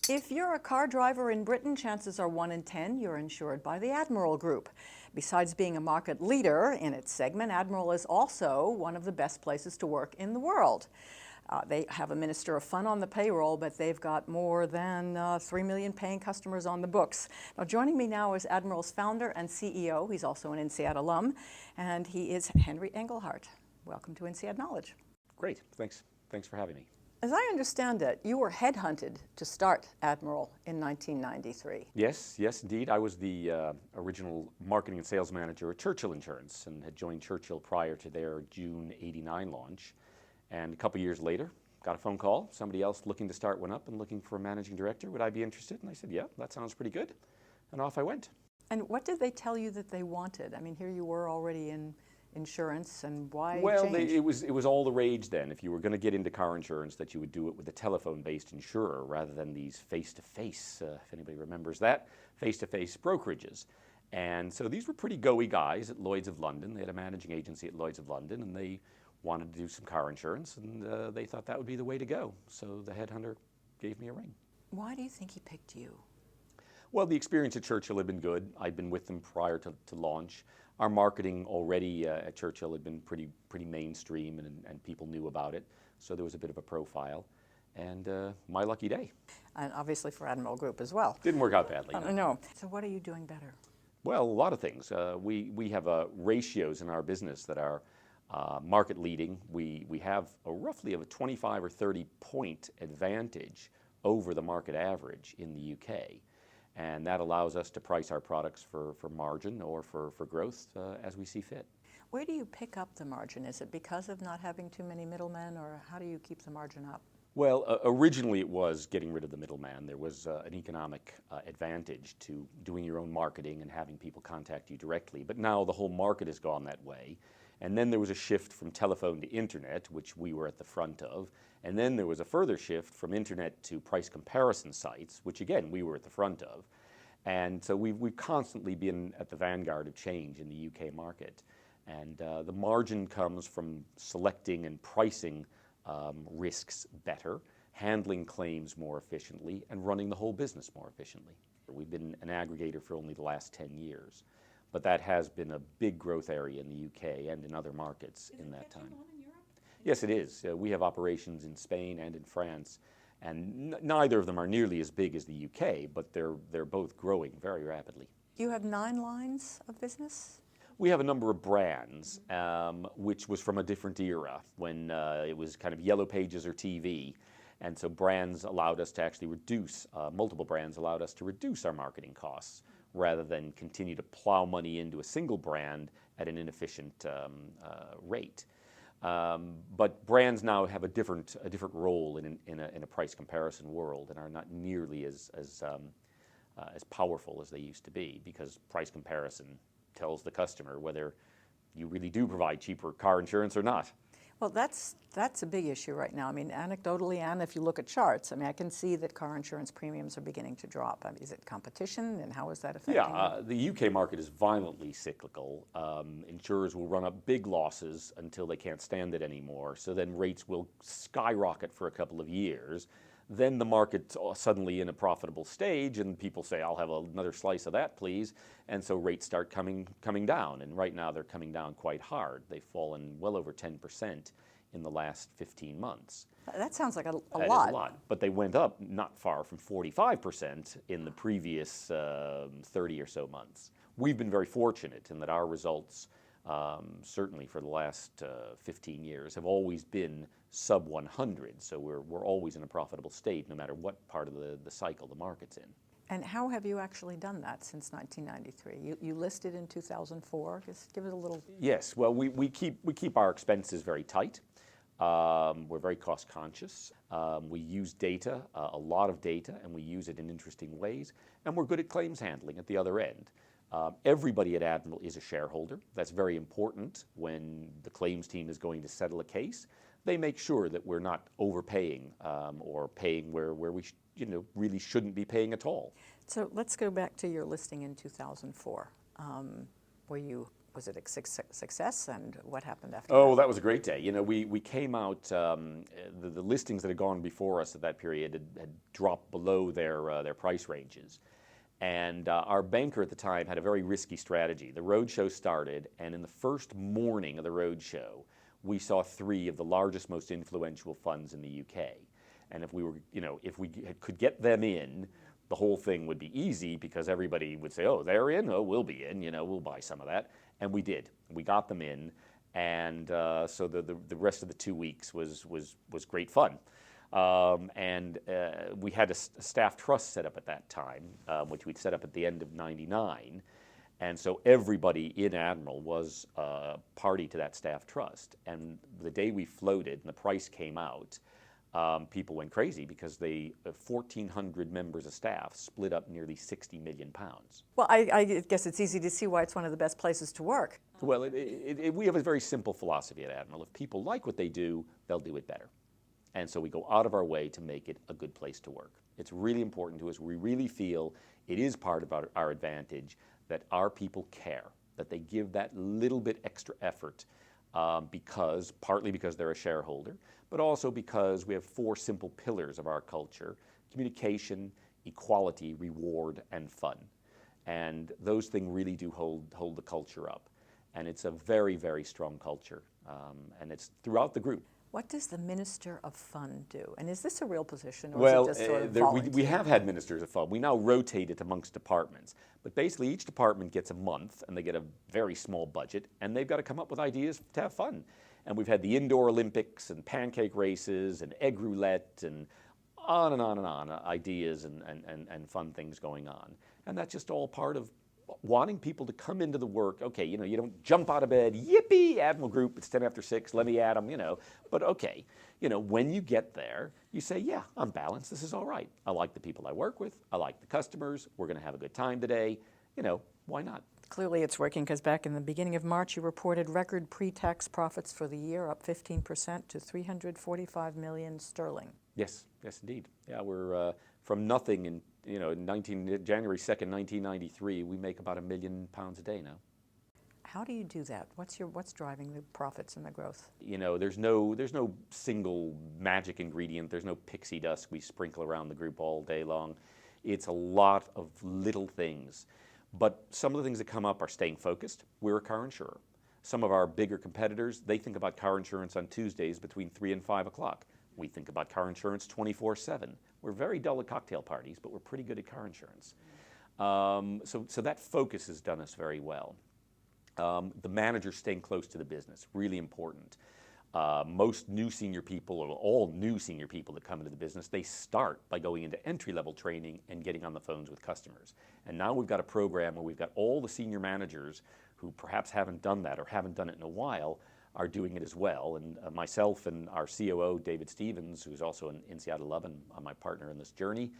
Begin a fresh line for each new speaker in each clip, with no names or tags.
If you're a car driver in Britain, chances are 1 in 10 you're insured by the Admiral Group. Besides being a market leader in its segment, Admiral is also one of the best places to work in the world. They have a Minister of Fun on the payroll, but they've got more than 3 million paying customers on the books. Now, joining me now is Admiral's founder and CEO. He's also an INSEAD alum, and he is Henry Englehardt. Welcome to INSEAD Knowledge.
Great, thanks for having me.
As I understand it, you were headhunted to start Admiral in 1993.
Yes, indeed. I was the original marketing and sales manager at Churchill Insurance and had joined Churchill prior to their June '89 launch. And a couple years later, got a phone call, somebody else looking to start one up and looking for a managing director. Would I be interested? And I said, yeah, that sounds pretty good. And off I went.
And what did they tell you that they wanted? I mean, here you were already in insurance, and why
Well,
change?
it was all the rage then. If you were going to get into car insurance, that you would do it with a telephone-based insurer rather than these face-to-face, if anybody remembers that, face-to-face brokerages. And so these were pretty go-y guys at Lloyd's of London. They had a managing agency at Lloyd's of London, and they wanted to do some car insurance, and they thought that would be the way to go. So the headhunter gave me a ring.
Why do you think he picked you?
Well, the experience at Churchill had been good. I'd been with them prior to launch. Our marketing already at Churchill had been pretty mainstream, and people knew about it. So there was a bit of a profile. And my lucky day.
And obviously for Admiral Group as well.
Didn't work out badly.
No. So what are you doing better?
Well, a lot of things. We have ratios in our business that are market leading. We have roughly a 25 or 30 point advantage over the market average in the UK. And that allows us to price our products for margin or for growth as we see fit.
Where do you pick up the margin? Is it because of not having too many middlemen, or how do you keep the margin up?
Well, originally it was getting rid of the middleman. There was an economic advantage to doing your own marketing and having people contact you directly. But now the whole market has gone that way. And then there was a shift from telephone to internet, which we were at the front of. And then there was a further shift from internet to price comparison sites, which again, we were at the front of. And so we've constantly been at the vanguard of change in the UK market. And the margin comes from selecting and pricing risks better, handling claims more efficiently, and running the whole business more efficiently. We've been an aggregator for only the last 10 years. But that has been a big growth area in the UK and in other markets in that time.
In Europe?
Yes, it is. We have operations in Spain and in France, and neither of them are nearly as big as the UK, but they're both growing very rapidly.
You have 9 lines of business?
We have a number of brands, which was from a different era when it was kind of Yellow Pages or TV. And so brands allowed us to actually reduce, multiple brands allowed us to reduce our marketing costs, rather than continue to plow money into a single brand at an inefficient rate. But brands now have a different role in a price comparison world and are not nearly as powerful as they used to be, because price comparison tells the customer whether you really do provide cheaper car insurance or not.
Well, that's a big issue right now. I mean, anecdotally, and if you look at charts, I mean, I can see that car insurance premiums are beginning to drop. I mean, is it competition, and how is that affecting you?
The UK market is violently cyclical. Insurers will run up big losses until they can't stand it anymore. So then rates will skyrocket for a couple of years. Then the market's suddenly in a profitable stage, and people say, I'll have another slice of that, please. And so rates start coming down. And right now they're coming down quite hard. They've fallen well over 10% in the last 15 months.
That sounds like a lot.
That is a lot. But they went up not far from 45% in the previous 30 or so months. We've been very fortunate in that our results, certainly for the last 15 years, have always been sub 100. So we're always in a profitable state, no matter what part of the cycle the market's in.
And how have you actually done that since 1993? You listed in 2004. Just give it a little.
Yes. Well, we keep our expenses very tight. We're very cost conscious. We use data, a lot of data, and we use it in interesting ways. And we're good at claims handling at the other end. Everybody at Admiral is a shareholder. That's very important when the claims team is going to settle a case. They make sure that we're not overpaying or paying where we really shouldn't be paying at all.
So let's go back to your listing in 2004, where you Was it a success, and what happened after
Oh,
that?
that was a great day. You know, we came out, the listings that had gone before us at that period had dropped below their price ranges. And our banker at the time had a very risky strategy. The roadshow started, and in the first morning of the roadshow, we saw 3 of the largest, most influential funds in the UK. And if we were, you know, if we could get them in, the whole thing would be easy because everybody would say, oh, they're in, oh, we'll be in, you know, we'll buy some of that. And we did. We got them in, and so the rest of the 2 weeks was great fun. We had a staff trust set up at that time, which we'd set up at the end of '99. And so everybody in Admiral was party to that staff trust. And the day we floated and the price came out, people went crazy because 1,400 members of staff split up nearly 60 million pounds.
Well, I guess it's easy to see why it's one of the best places to work.
Well, we have a very simple philosophy at Admiral. If people like what they do, they'll do it better. And so we go out of our way to make it a good place to work. It's really important to us. We really feel it is part of our advantage that our people care, that they give that little bit extra effort partly because they're a shareholder, but also because we have 4 simple pillars of our culture: communication, equality, reward, and fun. And those things really do hold the culture up. And it's a very, very strong culture. And it's throughout the group.
What does the Minister of Fun do? And is this a real position, or
Well,
is it just sort of
we
volunteer?
have had ministers of fun. We now rotate it amongst departments. But basically, each department gets a month, and they get a very small budget, and they've got to come up with ideas to have fun. And we've had the indoor Olympics and pancake races and egg roulette and on and on and on, ideas and fun things going on. And that's just all part of wanting people to come into the work. Okay, you know, you don't jump out of bed, yippee, Admiral Group, it's 10 after 6, let me at them, you know. But okay, you know, when you get there, you say, yeah, I'm balanced, this is all right. I like the people I work with, I like the customers, we're going to have a good time today. You know, why not?
Clearly it's working, because back in the beginning of March you reported record pre-tax profits for the year, up 15% to 345 million sterling.
Yes, yes indeed. Yeah, we're from nothing in January 2nd, 1993, we make about £1 million a day now.
How do you do that? What's driving the profits and the growth?
You know, there's no single magic ingredient. There's no pixie dust we sprinkle around the group all day long. It's a lot of little things. But some of the things that come up are staying focused. We're a car insurer. Some of our bigger competitors, they think about car insurance on Tuesdays between 3 and 5 o'clock. We think about car insurance 24/7. We're very dull at cocktail parties, but we're pretty good at car insurance. So that focus has done us very well. The manager staying close to the business, really important. Most new senior people, or all new senior people that come into the business, they start by going into entry-level training and getting on the phones with customers. And now we've got a program where we've got all the senior managers who perhaps haven't done that or haven't done it in a while are doing it as well. And myself and our COO, David Stevens, who's also an INSEAD 11, my partner in this journey,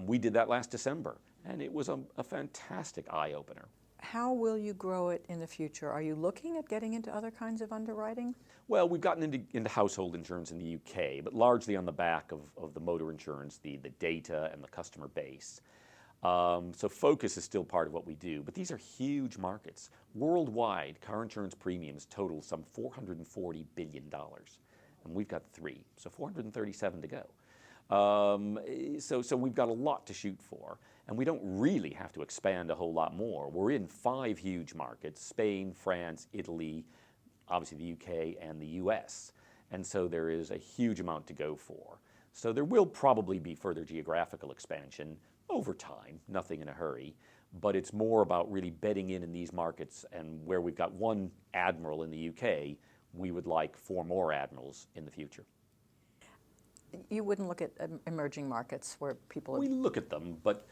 we did that last December. And it was a fantastic eye-opener.
How will you grow it in the future? Are you looking at getting into other kinds of underwriting?
Well, we've gotten into household insurance in the UK, but largely on the back of the motor insurance, the data and the customer base. So focus is still part of what we do, but these are huge markets. Worldwide, car insurance premiums total some $440 billion, and we've got 3, so 437 to go. So we've got a lot to shoot for, and we don't really have to expand a whole lot more. We're in 5 huge markets: Spain, France, Italy, obviously the UK, and the US. And so there is a huge amount to go for. So there will probably be further geographical expansion over time, nothing in a hurry, but it's more about really bedding in these markets, and where we've got 1 Admiral in the UK, we would like 4 more Admirals in the future.
You wouldn't look at emerging markets where people...
We look at them, but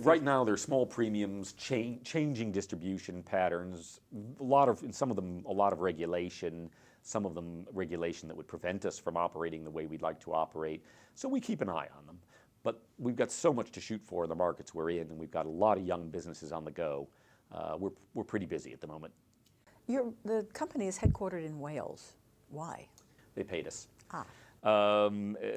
right now they're small premiums, changing distribution patterns, in some of them a lot of regulation, some of them regulation that would prevent us from operating the way we'd like to operate. So we keep an eye on them. But we've got so much to shoot for in the markets we're in, and we've got a lot of young businesses on the go. We're pretty busy at the moment.
The company is headquartered in Wales. Why?
They paid us.
Ah.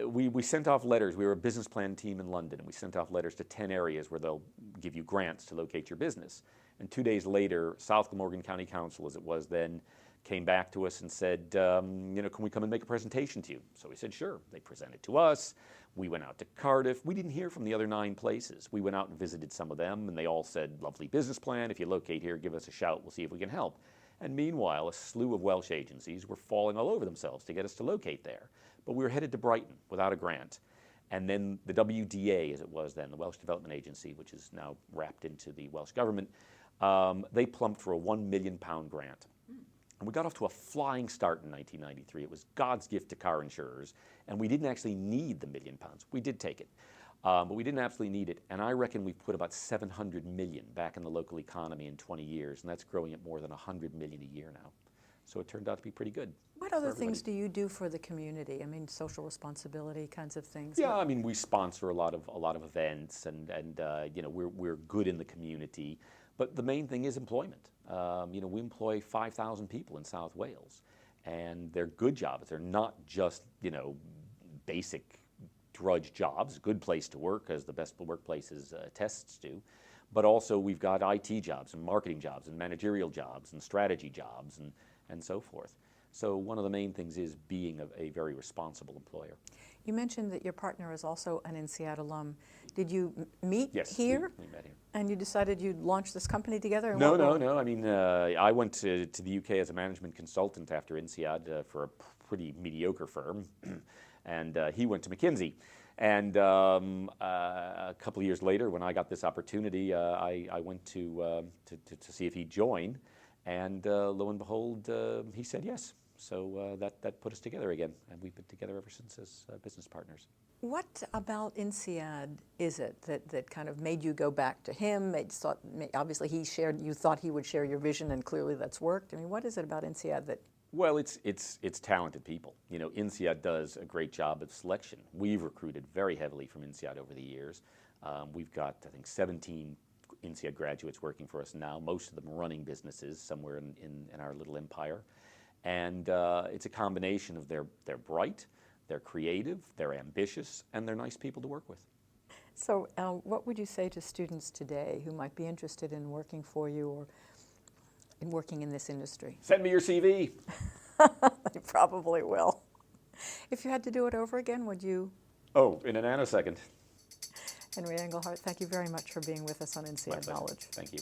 We sent off letters. We were a business plan team in London, and we sent off letters to 10 areas where they'll give you grants to locate your business. And 2 days later, South Glamorgan County Council, as it was then, came back to us and said, can we come and make a presentation to you? So we said, sure. They presented to us. We went out to Cardiff. We didn't hear from the other 9 places. We went out and visited some of them, and they all said, lovely business plan. If you locate here, give us a shout. We'll see if we can help. And meanwhile, a slew of Welsh agencies were falling all over themselves to get us to locate there. But we were headed to Brighton without a grant. And then the WDA, as it was then, the Welsh Development Agency, which is now wrapped into the Welsh government, they plumped for a £1 million grant. And we got off to a flying start in 1993. It was God's gift to car insurers, and we didn't actually need the £1 million. We did take it, but we didn't absolutely need it. And I reckon we've put about 700 million back in the local economy in 20 years, and that's growing at more than 100 million a year now. So it turned out to be pretty good.
What other things do you do for the community? I mean, social responsibility kinds of things.
Yeah, I mean, we sponsor a lot of events, and we're good in the community. But the main thing is employment. We employ 5,000 people in South Wales, and they're good jobs. They're not just basic drudge jobs. Good place to work, as the best workplaces tests do. But also we've got IT jobs and marketing jobs and managerial jobs and strategy jobs and so forth. So one of the main things is being a very responsible employer.
You mentioned that your partner is also an INSEAD alum. Did you meet
Yes,
here?
we met here.
And you decided you'd launch this company together?
No. I mean, I went to the UK as a management consultant after INSEAD for a pretty mediocre firm, and he went to McKinsey. And a couple of years later, when I got this opportunity, I went to see if he'd join, and lo and behold, he said yes. So that put us together again, and we've been together ever since as business partners.
What about INSEAD is it that kind of made you go back to him? Obviously you thought he would share your vision, and clearly that's worked. I mean, what is it about INSEAD that?
Well, it's talented people. INSEAD does a great job of selection. We've recruited very heavily from INSEAD over the years. We've got, I think, 17 INSEAD graduates working for us now, most of them running businesses somewhere in our little empire. And it's a combination of they're bright, they're creative, they're ambitious, and they're nice people to work with.
So what would you say to students today who might be interested in working for you or in working in this industry?
Send me your CV.
They probably will. If you had to do it over again, would you?
Oh, in a nanosecond.
Henry Englehardt, thank you very much for being with us on INSEAD Knowledge.
Thank you.